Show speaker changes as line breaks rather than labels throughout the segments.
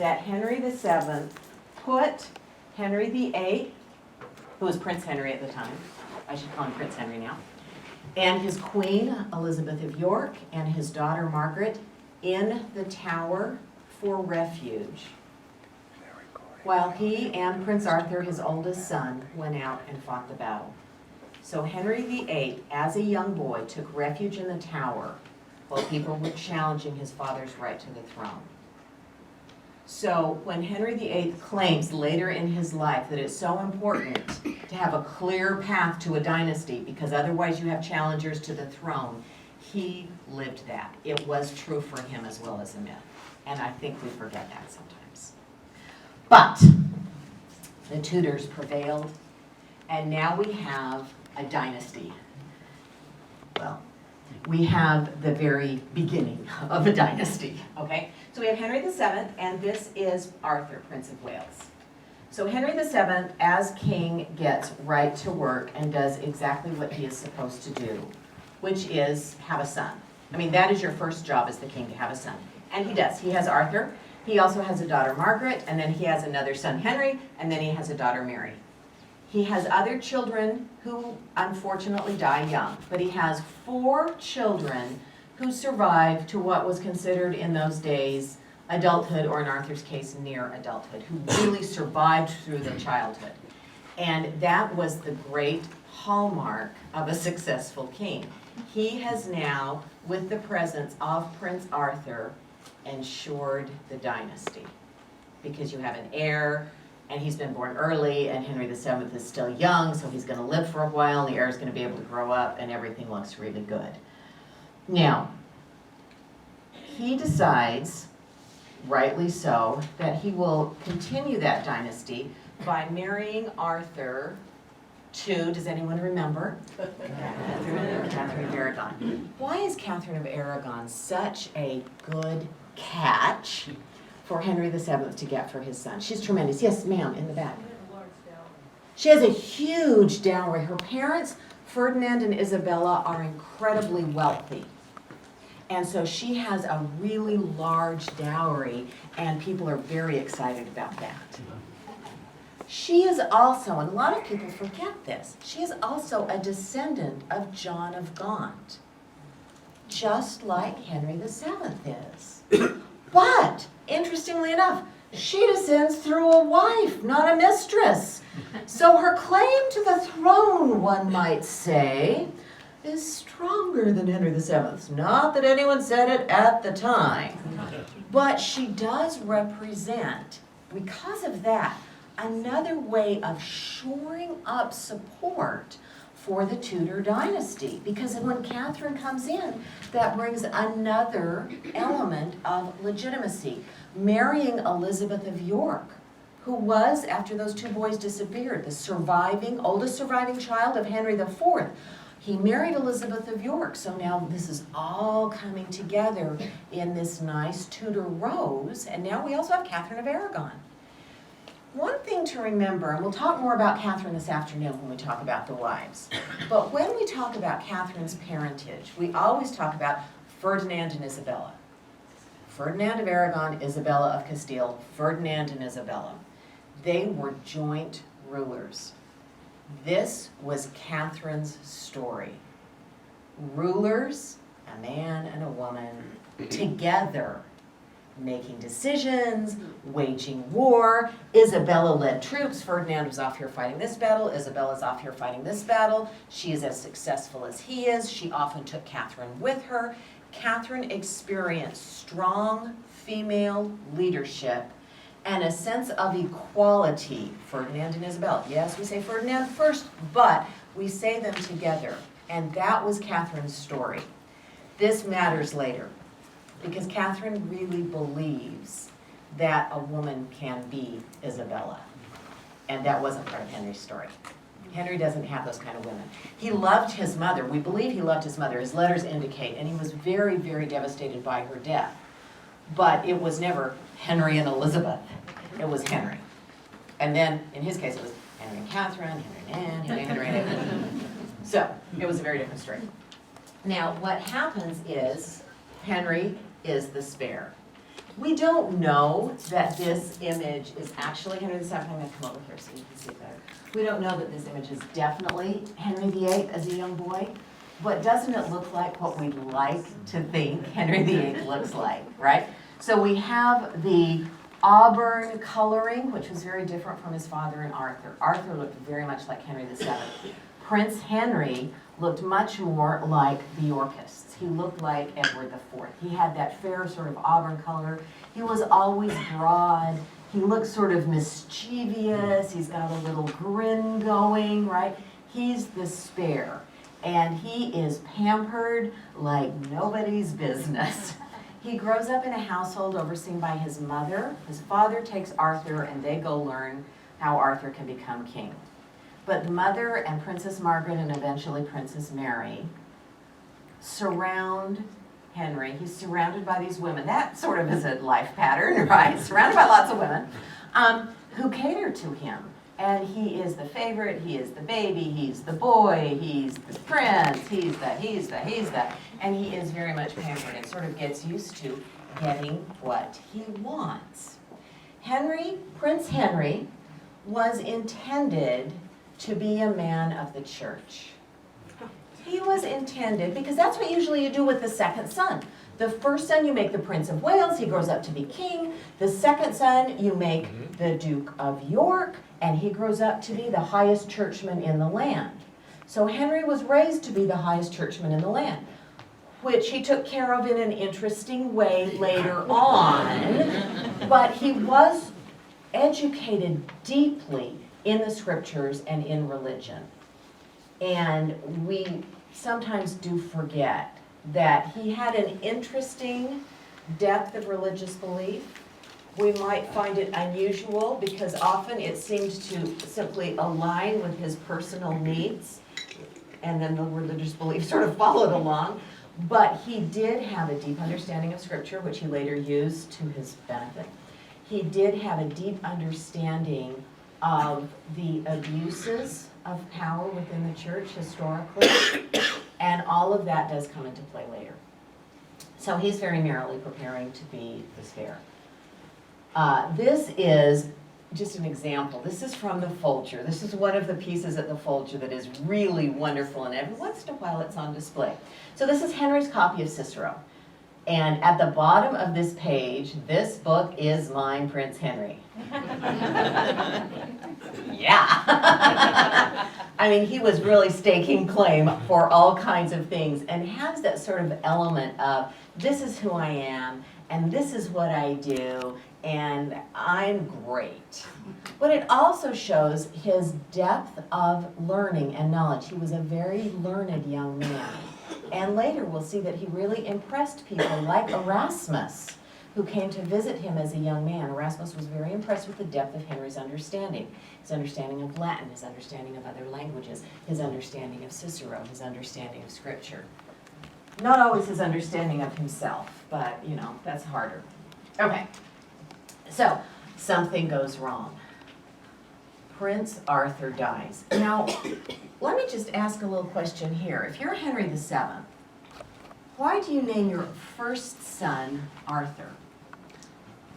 that Henry VII put Henry VIII, who was Prince Henry at the time, I should call him Prince Henry now, and his queen, Elizabeth of York, and his daughter, Margaret, in the Tower for refuge, while he and Prince Arthur, his oldest son, went out and fought the battle. So Henry VIII, as a young boy, took refuge in the Tower while people were challenging his father's right to the throne. So when Henry VIII claims later in his life that it's so important to have a clear path to a dynasty because otherwise you have challengers to the throne, he lived that. It was true for him as well as a myth. And I think we forget that sometimes. But the Tudors prevailed, and now we have a dynasty. Well, we have the very beginning of a dynasty, okay? So we have Henry VII, and this is Arthur, Prince of Wales. So Henry VII, as king, gets right to work and does exactly what he is supposed to do, which is have a son. I mean, that is your first job as the king, to have a son. And he does. He has Arthur. He also has a daughter, Margaret, and then he has another son, Henry, and then he has a daughter, Mary. He has other children who unfortunately die young, but he has 4 children who survived to what was considered in those days adulthood, or in Arthur's case, near adulthood, who really survived through their childhood. And that was the great hallmark of a successful king. He has now, with the presence of Prince Arthur, ensured the dynasty, because you have an heir, and he's been born early, and Henry VII is still young, so he's going to live for a while, and the heir is going to be able to grow up, and everything looks really good. Now, he decides, rightly so, that he will continue that dynasty by marrying Arthur to, does anyone remember? Catherine of Aragon. Why is Catherine of Aragon such a good catch for Henry VII to get for his son? She's tremendous. Yes, ma'am, in the back. She has a huge dowry. Her parents, Ferdinand and Isabella, are incredibly wealthy. And so she has a really large dowry, and people are very excited about that. She is also, and a lot of people forget this, she is also a descendant of John of Gaunt, just like Henry VII is. But, interestingly enough, she descends through a wife, not a mistress. So her claim to the throne, one might say, is stronger than Henry VII's. Not that anyone said it at the time, but she does represent, because of that, another way of shoring up support for the Tudor dynasty. Because when Catherine comes in, that brings another element of legitimacy. Marrying Elizabeth of York, who was, after those 2 boys disappeared, the oldest surviving child of Henry IV. He married Elizabeth of York, so now this is all coming together in this nice Tudor rose, and now we also have Catherine of Aragon. One thing to remember, and we'll talk more about Catherine this afternoon when we talk about the wives, but when we talk about Catherine's parentage, we always talk about Ferdinand and Isabella. Ferdinand of Aragon, Isabella of Castile, Ferdinand and Isabella. They were joint rulers. This was Catherine's story. Rulers, a man and a woman, together, making decisions, waging war. Isabella led troops. Ferdinand was off here fighting this battle. Isabella's off here fighting this battle. She is as successful as he is. She often took Catherine with her. Catherine experienced strong female leadership and a sense of equality. Ferdinand and Isabella. Yes, we say Ferdinand first, but we say them together. And that was Catherine's story. This matters later, because Catherine really believes that a woman can be Isabella. And that wasn't part of Henry's story. Henry doesn't have those kind of women. He loved his mother. We believe he loved his mother. His letters indicate, and he was very, very devastated by her death. But it was never Henry and Elizabeth. It was Henry. And then, in his case, it was Henry and Catherine, Henry and Anne, Henry and Anne. So, it was a very different story. Now, what happens is, Henry is the spare. We don't know that this image is actually Henry VII. I'm going to come over here so you can see it better. We don't know that this image is definitely Henry VIII as a young boy, but doesn't it look like what we'd like to think Henry VIII looks like, right? So we have the auburn coloring, which was very different from his father and Arthur. Arthur looked very much like Henry VII. Prince Henry looked much more like the Yorkists. He looked like Edward IV. He had that fair sort of auburn color. He was always broad. He looked sort of mischievous. He's got a little grin going, right? He's the spare. And he is pampered like nobody's business. He grows up in a household overseen by his mother. His father takes Arthur and they go learn how Arthur can become king. But the mother and Princess Margaret and eventually Princess Mary surround Henry. He's surrounded by these women. That sort of is a life pattern, right? Surrounded by lots of women who cater to him. And he is the favorite, he is the baby, he's the boy, he's the prince, he's the. And he is very much pampered and sort of gets used to getting what he wants. Prince Henry, was intended to be a man of the church. He was intended, because that's what usually you do with the second son. The first son you make the Prince of Wales, he grows up to be king. The second son you make the Duke of York, and he grows up to be the highest churchman in the land. So Henry was raised to be the highest churchman in the land, which he took care of in an interesting way later on. But he was educated deeply in the scriptures and in religion. And we sometimes do forget that he had an interesting depth of religious belief. We might find it unusual because often it seemed to simply align with his personal needs, and then the religious belief sort of followed along. But he did have a deep understanding of scripture, which he later used to his benefit. He did have a deep understanding of the abuses of power within the church historically, and all of that does come into play later. So he's very merrily preparing to be the spare. This is just an example. This is from the Folger. This is one of the pieces at the Folger that is really wonderful, and every once in a while it's on display. So this is Henry's copy of Cicero. And at the bottom of this page, this book is mine, Prince Henry. Yeah. I mean, he was really staking claim for all kinds of things and has that sort of element of, this is who I am, and this is what I do, and I'm great. But it also shows his depth of learning and knowledge. He was a very learned young man. And later we'll see that he really impressed people like Erasmus, who came to visit him as a young man. Erasmus was very impressed with the depth of Henry's understanding. His understanding of Latin, his understanding of other languages, his understanding of Cicero, his understanding of scripture. Not always his understanding of himself, but you know, that's harder. Okay, so something goes wrong. Prince Arthur dies. Now, let me just ask a little question here. If you're Henry VII, why do you name your first son Arthur?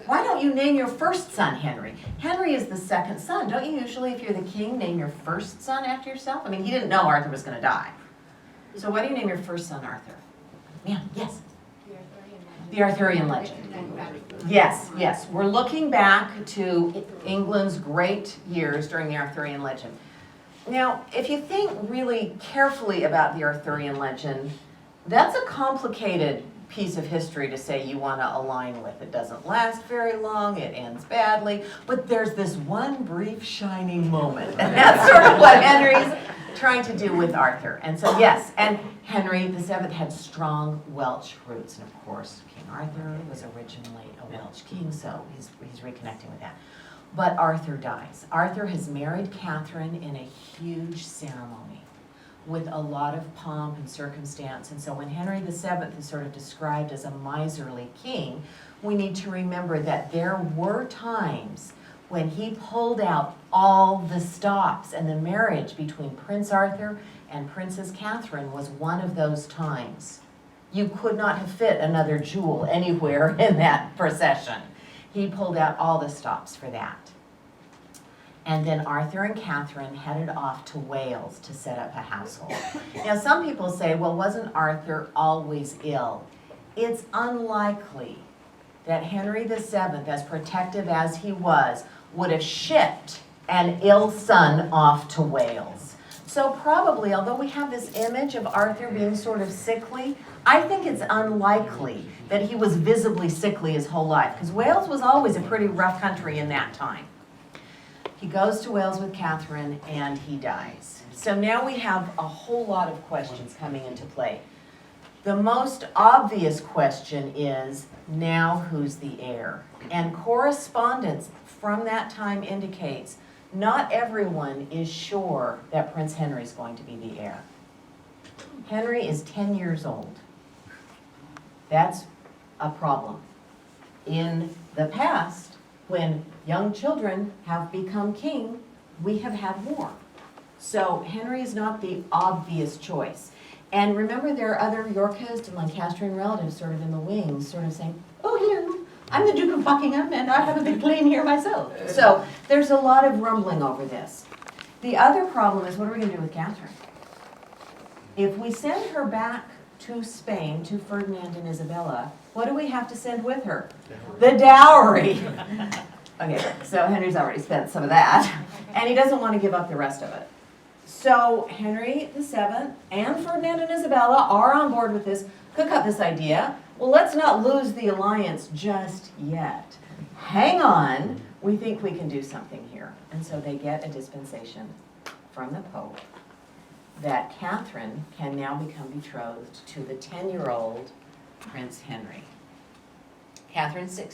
Why don't you name your first son Henry? Henry is the second son. Don't you usually, if you're the king, name your first son after yourself? I mean, he didn't know Arthur was going to die. So why do you name your first son Arthur? Yeah, yes? The Arthurian legend. Yes, yes. We're looking back to England's great years during the Arthurian legend. Now, if you think really carefully about the Arthurian legend, that's a complicated piece of history to say you want to align with. It doesn't last very long, it ends badly, but there's this one brief shining moment, and that's sort of what Henry's trying to do with Arthur. And so yes, and Henry VII had strong Welsh roots, and of course King Arthur was originally a Welsh king, so he's reconnecting with that. But Arthur dies. Arthur has married Catherine in a huge ceremony with a lot of pomp and circumstance. And so when Henry VII is sort of described as a miserly king, we need to remember that there were times when he pulled out all the stops, and the marriage between Prince Arthur and Princess Catherine was one of those times. You could not have fit another jewel anywhere in that procession. He pulled out all the stops for that. And then Arthur and Catherine headed off to Wales to set up a household. Now, some people say, well, wasn't Arthur always ill? It's unlikely that Henry VII, as protective as he was, would have shipped an ill son off to Wales. So probably, although we have this image of Arthur being sort of sickly, I think it's unlikely that he was visibly sickly his whole life, because Wales was always a pretty rough country in that time. He goes to Wales with Catherine, and he dies. So now we have a whole lot of questions coming into play. The most obvious question is, now who's the heir? And correspondence from that time indicates not everyone is sure that Prince Henry is going to be the heir. Henry is 10 years old. That's a problem. In the past, when young children have become king, we have had war. So Henry is not the obvious choice. And remember, there are other Yorkist and Lancastrian relatives sort of in the wings, sort of saying, oh, here, I'm the Duke of Buckingham, and I have a big claim here myself. So there's a lot of rumbling over this. The other problem is, what are we going to do with Catherine? If we send her back to Spain, to Ferdinand and Isabella, what do we have to send with her? The dowry. Okay, so Henry's already spent some of that, and he doesn't want to give up the rest of it. So Henry VII and Ferdinand and Isabella are on board with this, cook up this idea. Well, let's not lose the alliance just yet. Hang on, we think we can do something here. And so they get a dispensation from the Pope that Catherine can now become betrothed to the 10-year-old Prince Henry. Catherine's 16.